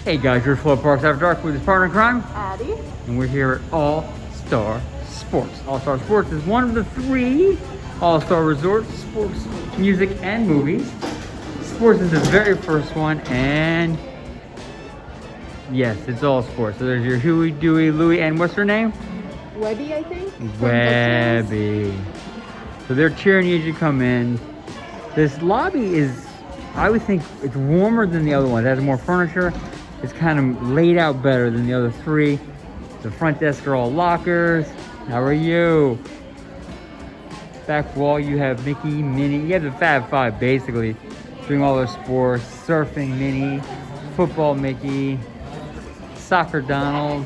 Hey guys, you're Flow Parks After Dark with his partner in crime, Addie. and we're here at All-Star Sports. All-Star Sports is one of the 3 All-Star resorts, sports, music, and movies. Sports is the very first one, and yes, it's all sports. So there's your Huey, Dewey, Louie, and what's her name? Webby, I think. Webby. So they're cheering you as you come in. This lobby is, I would think, it's warmer than the other one. It has more furniture. It's kind of laid out better than the other 3. The front desk are all lockers. How are you? Back wall, you have Mickey, Minnie. You have the Fab Five, basically, doing all their sports. Surfing, Minnie. Football, Mickey. Soccer, Donald.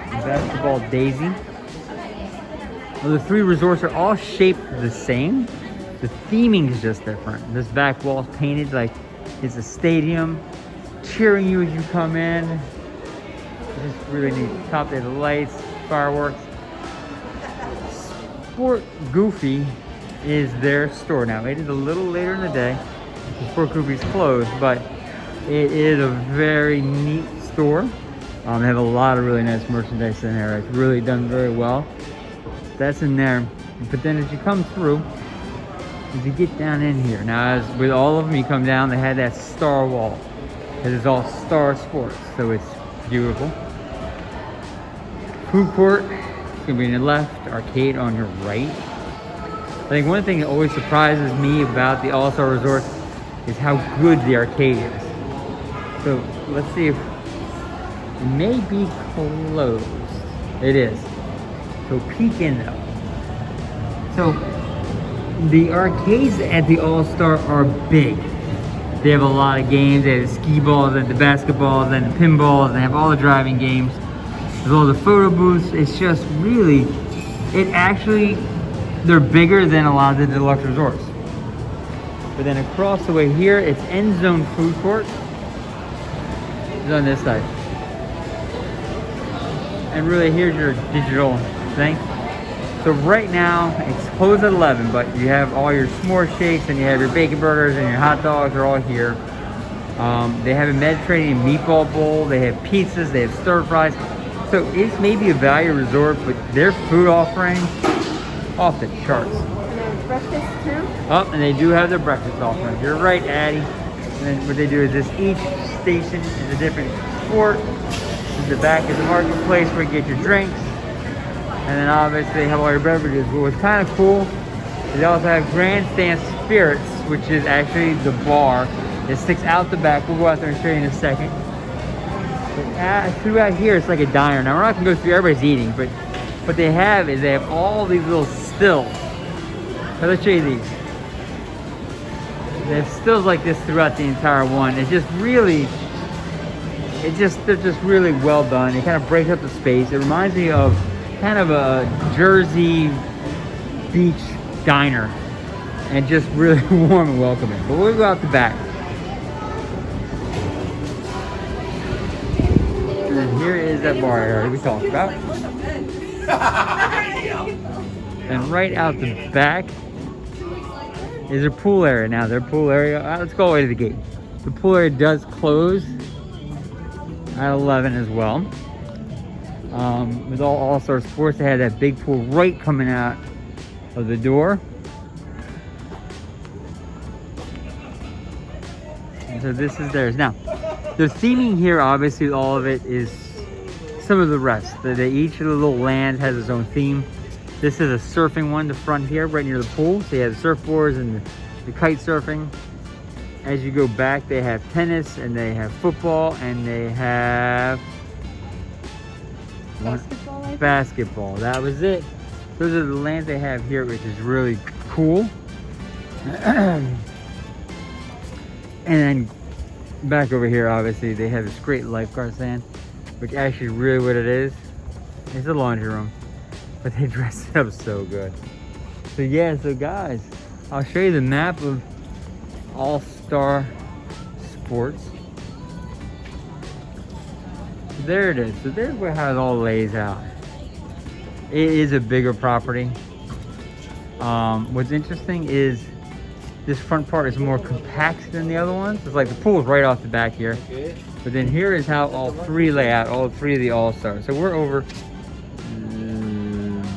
Basketball, Daisy. Well, the 3 resorts are all shaped the same. The theming is just different. This back wall is painted like it's a stadium, cheering you as you come in. It's just really neat. Top of the lights, fireworks. Sport Goofy is their store now. It is a little later in the day. Sport Goofy's closed, but it is a very neat store. They have a lot of really nice merchandise in there. It's really done very well. That's in there. But then as you come through, as you get down in here, now as with all of them, you come down, they had that star wall. It is all star sports, so it's beautiful. Food court is gonna be on your left, arcade on your right. I think one thing that always surprises me about the All-Star Resort is how good the arcade is. So let's see if it may be closed. It is. So peek in though. So the arcades at the All-Star are big. They have a lot of games. They have the skee balls and the basketballs and the pinballs, and they have all the driving games. There's all the photo booths. It's just really, they're bigger than a lot of the deluxe resorts. But then across the way here, it's End Zone Food Court. It's on this side. And really, here's your digital thing. So right now, it's closed at 11, but you have all your s'more shakes and you have your bacon burgers and your hot dogs are all here. They have a Mediterranean meatball bowl. They have pizzas. They have stir fries. So it's maybe a value resort, but their food offerings off the charts. And then breakfast too. Oh, and they do have their breakfast offerings. You're right, Addie. And then what they do is this, each station is a different sport. In the back is a marketplace where you get your drinks. And then obviously they have all your beverages. But what's kind of cool, they also have Grandstand Spirits, which is actually the bar. It sticks out the back. We'll go out there and show you in a second. But throughout here, it's like a diner. Now we're not gonna go through, everybody's eating, but what they have is they have all these little stills. Now let's show you these. They have stills like this throughout the entire one. It's just really, they're just really well done. It kind of breaks up the space. It reminds me of kind of a Jersey beach diner, and just really warm and welcoming. But we'll go out the back. And then here is that bar area we talked about. And right out the back is their pool area. Now their pool area, let's go away to the gate. The pool area does close at 11 as well. With All-Star Sports, they had that big pool right coming out of the door. And so this is theirs. Now, the theming here, obviously, all of it is some of the rest. Each of the little lands has its own theme. This is a surfing one, the front here, right near the pool. So you have the surfboards and the kite surfing. As you go back, they have tennis, and they have football, and they have basketball. That was it. Those are the lands they have here, which is really cool. And then back over here, obviously, they have this great lifeguard stand, which actually really what it is a laundry room. But they dress it up so good. So yeah, so guys, I'll show you the map of All-Star Sports. There it is. So there's how it all lays out. It is a bigger property. What's interesting is this front part is more compact than the other ones. It's like the pool is right off the back here. But then here is how all three lay out, all three of the All-Stars. So we're over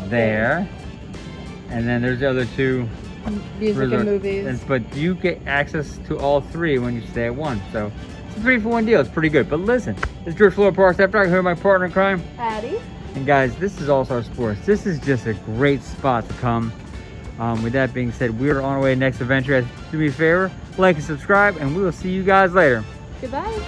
there. And then there's the other two. Music resorts. and movies. But you get access to all three when you stay at one. So it's a 3-for-1 deal. It's pretty good. But listen, it's George Florida Parks After Dark. Here with my partner in crime. Addie. And guys, this is All-Star Sports. This is just a great spot to come. With that being said, we are on our way to next adventure. Do me a favor, like and subscribe, and we will see you guys later. Goodbye.